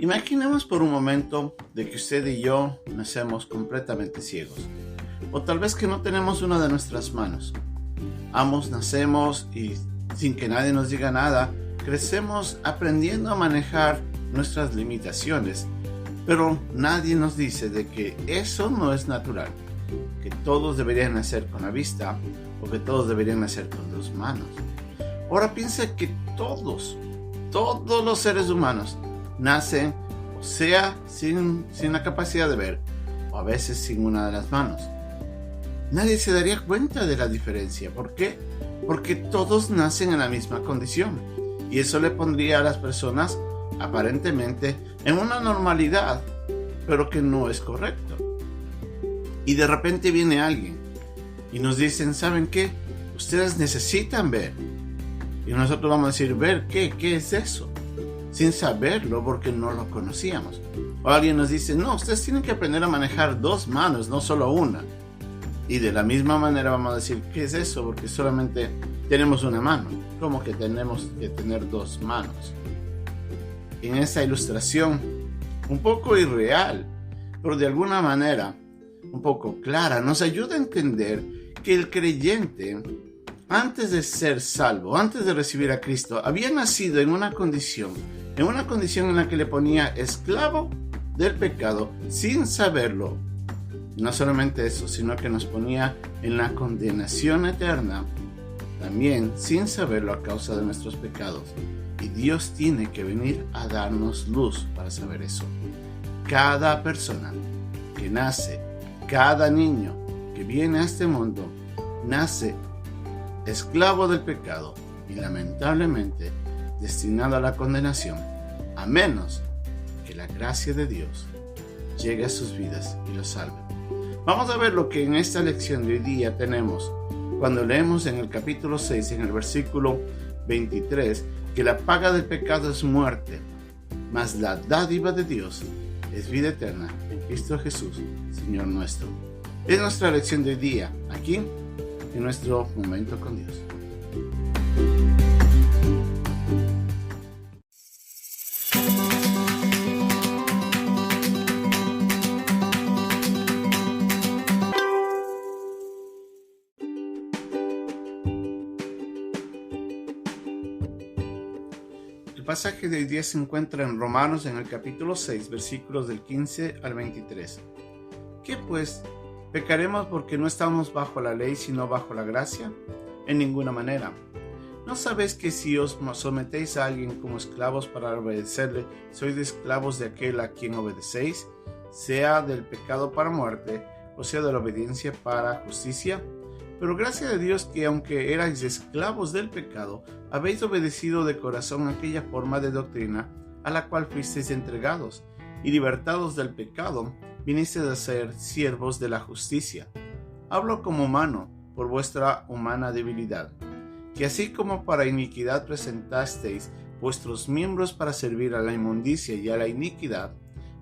Imaginemos por un momento de que usted y yo nacemos completamente ciegos, o tal vez que no tenemos una de nuestras manos. Ambos nacemos y sin que nadie nos diga nada, crecemos aprendiendo a manejar nuestras limitaciones, pero nadie nos dice de que eso no es natural, que todos deberían nacer con la vista o que todos deberían nacer con 2 manos. Ahora piensa que todos los seres humanos nacen, o sea, sin la capacidad de ver, o a veces sin una de las manos. Nadie se daría cuenta de la diferencia. ¿Por qué? Porque todos nacen en la misma condición. Y eso le pondría a las personas, aparentemente, en una normalidad, pero que no es correcto. Y de repente viene alguien y nos dicen, ¿saben qué? Ustedes necesitan ver. Y nosotros vamos a decir, ¿ver qué? ¿Qué es eso? Sin saberlo porque no lo conocíamos. O alguien nos dice, no, ustedes tienen que aprender a manejar 2 manos, no solo una. Y de la misma manera vamos a decir, ¿qué es eso? Porque solamente tenemos una mano. ¿Cómo que tenemos que tener 2 manos? En esta ilustración, un poco irreal, pero de alguna manera un poco clara, nos ayuda a entender que el creyente, antes de ser salvo, antes de recibir a Cristo, había nacido en una condición en la que le ponía esclavo del pecado sin saberlo. No solamente eso, sino que nos ponía en la condenación eterna, también sin saberlo a causa de nuestros pecados. Y Dios tiene que venir a darnos luz para saber eso. Cada persona que nace, cada niño que viene a este mundo, nace esclavo del pecado y lamentablemente destinado a la condenación, a menos que la gracia de Dios llegue a sus vidas y los salve. Vamos a ver lo que en esta lección de hoy día tenemos cuando leemos en el capítulo 6, en el versículo 23, que la paga del pecado es muerte, mas la dádiva de Dios es vida eterna en Cristo Jesús, Señor nuestro. Es nuestra lección de hoy día, aquí en nuestro momento con Dios. El pasaje de hoy día se encuentra en Romanos en el capítulo 6, versículos del 15 al 23. ¿Qué pues? ¿Pecaremos porque no estamos bajo la ley sino bajo la gracia? En ninguna manera. ¿No sabéis que si os sometéis a alguien como esclavos para obedecerle, sois esclavos de aquel a quien obedecéis, sea del pecado para muerte, o sea de la obediencia para justicia? Pero gracias a Dios que aunque erais esclavos del pecado, habéis obedecido de corazón aquella forma de doctrina a la cual fuisteis entregados, y libertados del pecado, vinisteis a ser siervos de la justicia. Hablo como humano, por vuestra humana debilidad, que así como para iniquidad presentasteis vuestros miembros para servir a la inmundicia y a la iniquidad,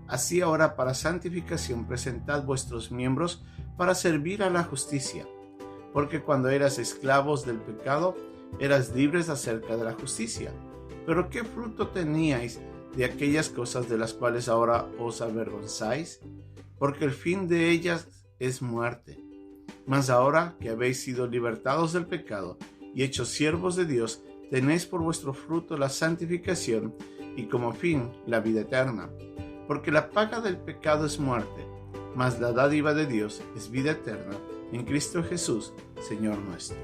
así ahora para santificación presentad vuestros miembros para servir a la justicia. Porque cuando eras esclavos del pecado, eras libres acerca de la justicia. Pero ¿qué fruto teníais de aquellas cosas de las cuales ahora os avergonzáis? Porque el fin de ellas es muerte. Mas ahora que habéis sido libertados del pecado y hechos siervos de Dios, tenéis por vuestro fruto la santificación y como fin la vida eterna. Porque la paga del pecado es muerte, mas la dádiva de Dios es vida eterna en Cristo Jesús, Señor nuestro.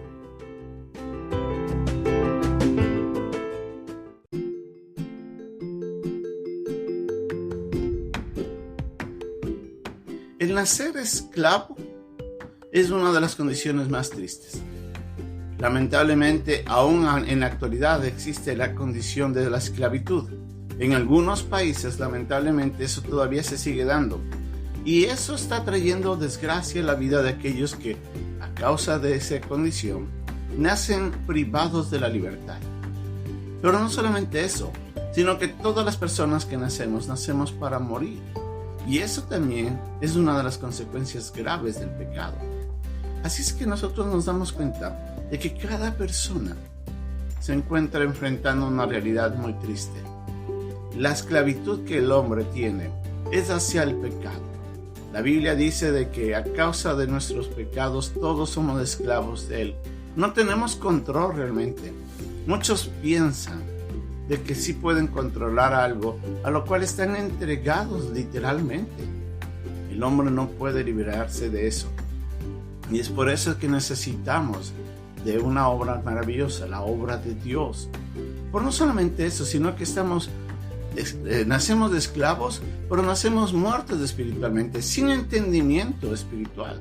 El nacer esclavo es una de las condiciones más tristes. Lamentablemente, aún en la actualidad existe la condición de la esclavitud. En algunos países, lamentablemente, eso todavía se sigue dando. Y eso está trayendo desgracia a la vida de aquellos que, a causa de esa condición, nacen privados de la libertad. Pero no solamente eso, sino que todas las personas que nacemos para morir. Y eso también es una de las consecuencias graves del pecado. Así es que nosotros nos damos cuenta de que cada persona se encuentra enfrentando una realidad muy triste. la esclavitud que el hombre tiene es hacia el pecado. La Biblia dice de que a causa de nuestros pecados todos somos esclavos de él. No tenemos control realmente. Muchos piensan de que sí pueden controlar algo, a lo cual están entregados literalmente. El hombre no puede liberarse de eso. Y es por eso que necesitamos de una obra maravillosa, la obra de Dios. Por no solamente eso, sino que nacemos de esclavos, pero nacemos muertos espiritualmente, sin entendimiento espiritual.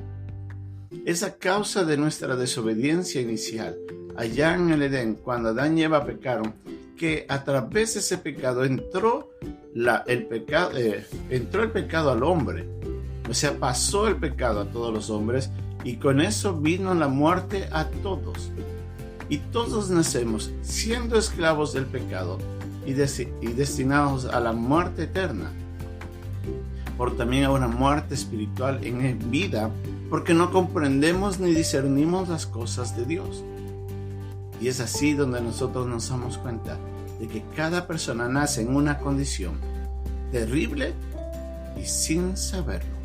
Es a causa de nuestra desobediencia inicial, allá en el Edén, cuando Adán y Eva pecaron, que a través de ese pecado entró el pecado al hombre. O sea, pasó el pecado a todos los hombres, y con eso vino la muerte a todos. Y todos nacemos siendo esclavos del pecado y destinados a la muerte eterna. Por también a una muerte espiritual en vida, porque no comprendemos ni discernimos las cosas de Dios. Y es así donde nosotros nos damos cuenta de que cada persona nace en una condición terrible y sin saberlo.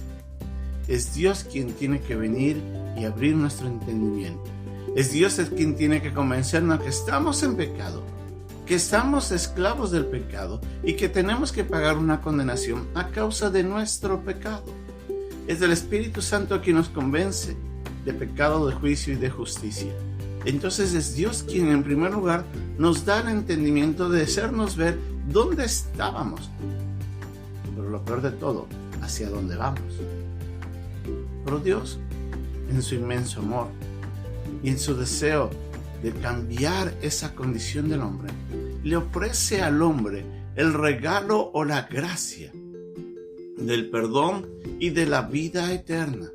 Es Dios quien tiene que venir y abrir nuestro entendimiento. Es Dios el quien tiene que convencernos que estamos en pecado, que estamos esclavos del pecado y que tenemos que pagar una condenación a causa de nuestro pecado. Es el Espíritu Santo quien nos convence de pecado, de juicio y de justicia. Entonces es Dios quien en primer lugar nos da el entendimiento de hacernos ver dónde estábamos. Pero lo peor de todo, hacia dónde vamos. Pero Dios, en su inmenso amor y en su deseo de cambiar esa condición del hombre, le ofrece al hombre el regalo o la gracia del perdón y de la vida eterna.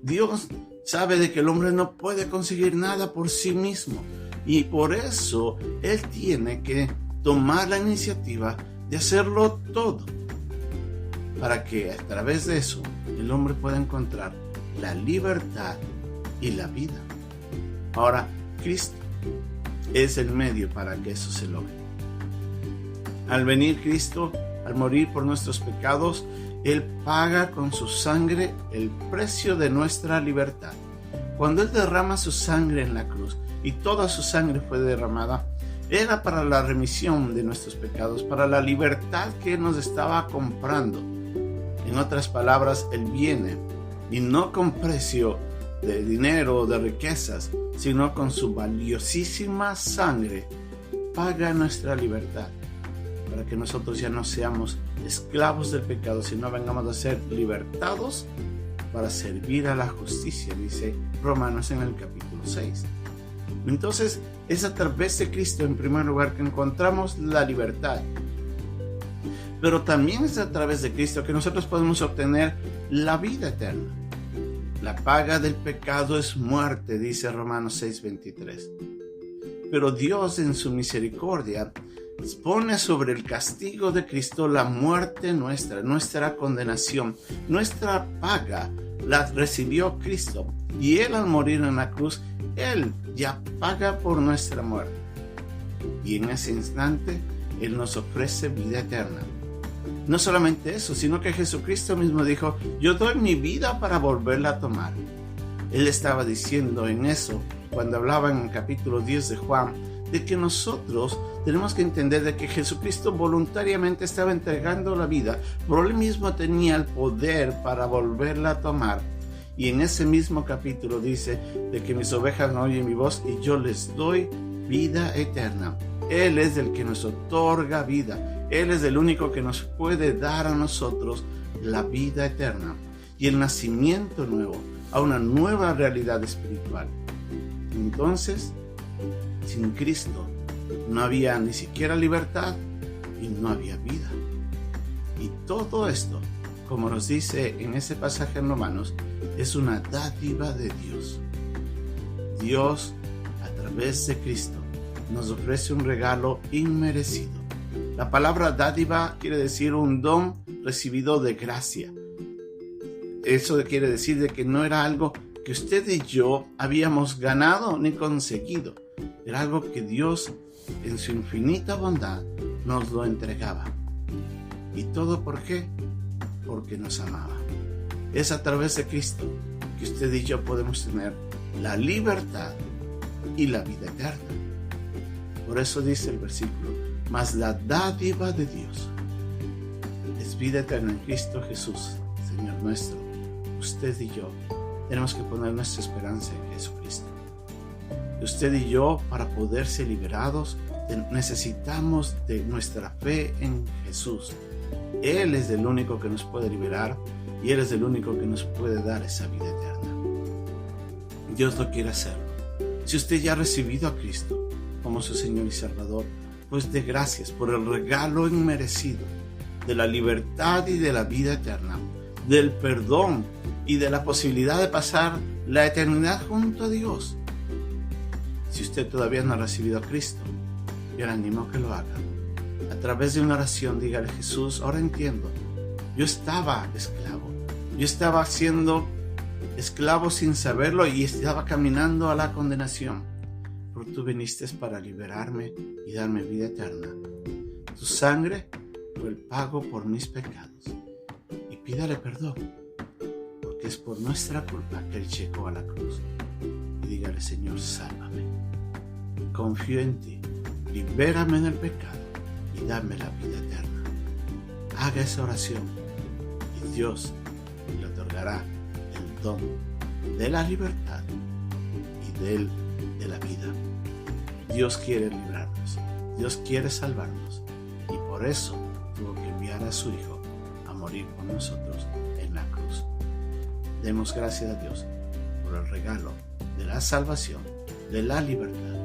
Dios sabe de que el hombre no puede conseguir nada por sí mismo, y por eso Él tiene que tomar la iniciativa de hacerlo todo, para que a través de eso el hombre pueda encontrar la libertad y la vida. Ahora, Cristo es el medio para que eso se logre. Al venir Cristo, al morir por nuestros pecados, Él paga con su sangre el precio de nuestra libertad. Cuando Él derrama su sangre en la cruz, y toda su sangre fue derramada, era para la remisión de nuestros pecados, para la libertad que Él nos estaba comprando. En otras palabras, Él viene, y no con precio de dinero o de riquezas, sino con su valiosísima sangre, paga nuestra libertad, para que nosotros ya no seamos esclavos del pecado, sino vengamos a ser libertados para servir a la justicia, dice Romanos en el capítulo 6. Entonces, es a través de Cristo en primer lugar que encontramos la libertad. Pero también es a través de Cristo que nosotros podemos obtener la vida eterna. La paga del pecado es muerte, dice Romanos 6:23. Pero Dios en su misericordia pone sobre el castigo de Cristo la muerte nuestra condenación, nuestra paga la recibió Cristo. Y Él al morir en la cruz, Él ya paga por nuestra muerte. Y en ese instante, Él nos ofrece vida eterna. No solamente eso, sino que Jesucristo mismo dijo, yo doy mi vida para volverla a tomar. Él estaba diciendo en eso, cuando hablaba en el capítulo 10 de Juan, de que nosotros tenemos que entender de que Jesucristo voluntariamente estaba entregando la vida, pero Él mismo tenía el poder para volverla a tomar. Y en ese mismo capítulo dice de que mis ovejas no oyen mi voz y yo les doy vida eterna. Él es el que nos otorga vida. Él es el único que nos puede dar a nosotros la vida eterna y el nacimiento nuevo a una nueva realidad espiritual. Entonces, sin Cristo no había ni siquiera libertad y no había vida. Y todo esto, como nos dice en ese pasaje en Romanos, es una dádiva de Dios. Dios, a través de Cristo, nos ofrece un regalo inmerecido. La palabra dádiva quiere decir un don recibido de gracia. Eso quiere decir de que no era algo que usted y yo habíamos ganado ni conseguido. Era algo que Dios, en su infinita bondad, nos lo entregaba. ¿Y todo por qué? Porque nos amaba. Es a través de Cristo que usted y yo podemos tener la libertad y la vida eterna. Por eso dice el versículo: mas la dádiva de Dios es vida eterna en Cristo Jesús, Señor nuestro. Usted y yo tenemos que poner nuestra esperanza en Jesucristo. Usted y yo, para poder ser liberados, necesitamos de nuestra fe en Jesús. Él es el único que nos puede liberar y Él es el único que nos puede dar esa vida eterna. Dios lo quiere hacerlo. Si usted ya ha recibido a Cristo como su Señor y Salvador, pues dé gracias por el regalo inmerecido de la libertad y de la vida eterna, del perdón y de la posibilidad de pasar la eternidad junto a Dios. Si usted todavía no ha recibido a Cristo, yo le animo a que lo haga. A través de una oración, dígale: Jesús, ahora entiendo. Yo estaba esclavo. Yo estaba siendo esclavo sin saberlo y estaba caminando a la condenación. Pero tú viniste para liberarme y darme vida eterna. Tu sangre fue el pago por mis pecados. Y pídale perdón, porque es por nuestra culpa que Él llegó a la cruz. Y dígale: Señor, sálvame. Confío en ti. Libérame del pecado y dame la vida eterna. Haga esa oración y Dios le otorgará el don de la libertad y de la vida. Dios quiere librarnos. Dios quiere salvarnos. Y por eso tuvo que enviar a su Hijo a morir por nosotros en la cruz. Demos gracias a Dios por el regalo de la salvación, de la libertad